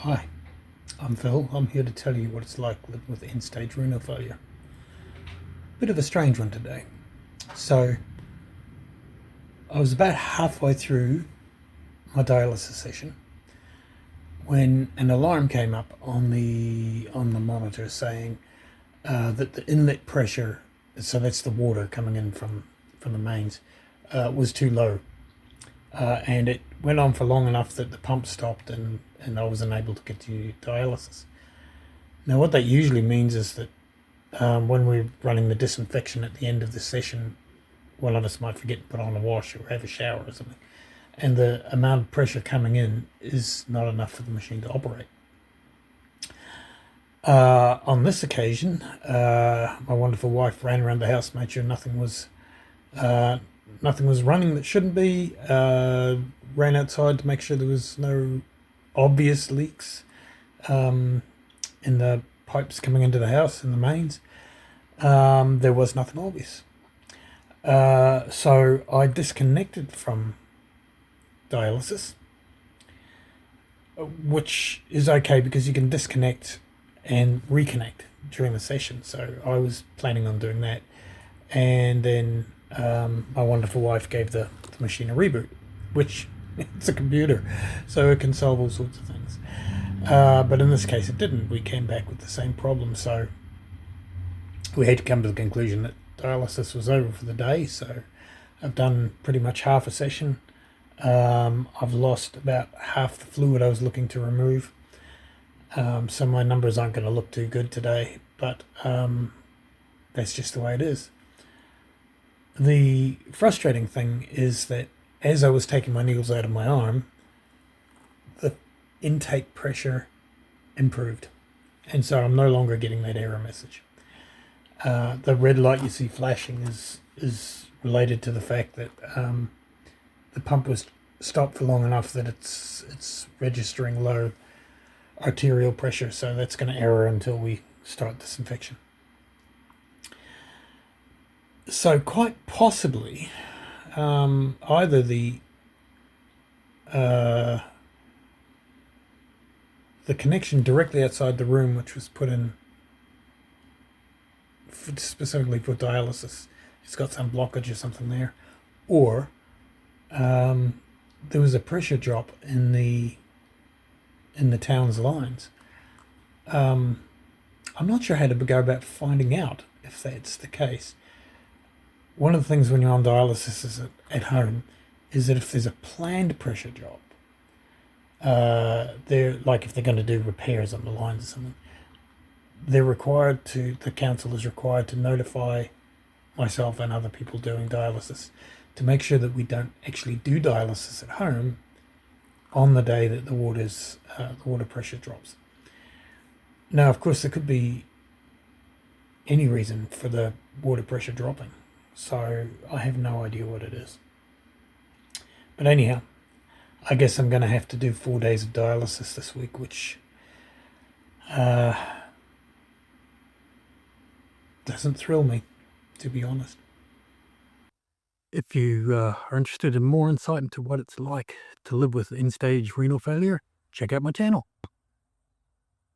Hi, I'm Phil. I'm here to tell you what it's like living with end-stage renal failure. Bit of a strange one today. So, I was about halfway through my dialysis session when an alarm came up on the monitor saying that the inlet pressure, so that's the water coming in from the mains, was too low, and it went on for long enough that the pump stopped and I was unable to continue dialysis. Now, what that usually means is that when we're running the disinfection at the end of the session, one of us might forget to put on a wash or have a shower or something, and the amount of pressure coming in is not enough for the machine to operate. On this occasion, my wonderful wife ran around the house, made sure nothing was running that shouldn't be. Ran outside to make sure there was no obvious leaks in the pipes coming into the house in the mains. There was nothing obvious. So I disconnected from dialysis, which is okay because you can disconnect and reconnect during the session. So I was planning on doing that. And then my wonderful wife gave the machine a reboot, which it's a computer, so it can solve all sorts of things. But in this case, it didn't. We came back with the same problem. So we had to come to the conclusion that dialysis was over for the day. So I've done pretty much half a session. I've lost about half the fluid I was looking to remove. So my numbers aren't going to look too good today, but that's just the way it is. The frustrating thing is that as I was taking my needles out of my arm, the intake pressure improved. And so I'm no longer getting that error message. The red light you see flashing is related to the fact that the pump was stopped for long enough that it's registering low arterial pressure, so that's going to error until we start disinfection. So quite possibly, either the connection directly outside the room, which was put in specifically for dialysis, it's got some blockage or something there, or there was a pressure drop in the town's lines. I'm not sure how to go about finding out if that's the case. One of the things when you're on dialysis at home is that if there's a planned pressure drop, they're like if they're going to do repairs on the lines or something, the council is required to notify myself and other people doing dialysis to make sure that we don't actually do dialysis at home on the day that the water pressure drops. Now, of course, there could be any reason for the water pressure dropping, so I have no idea what it is. But anyhow, I guess I'm going to have to do 4 days of dialysis this week, which doesn't thrill me, to be honest. If you are interested in more insight into what it's like to live with end-stage renal failure, check out my channel.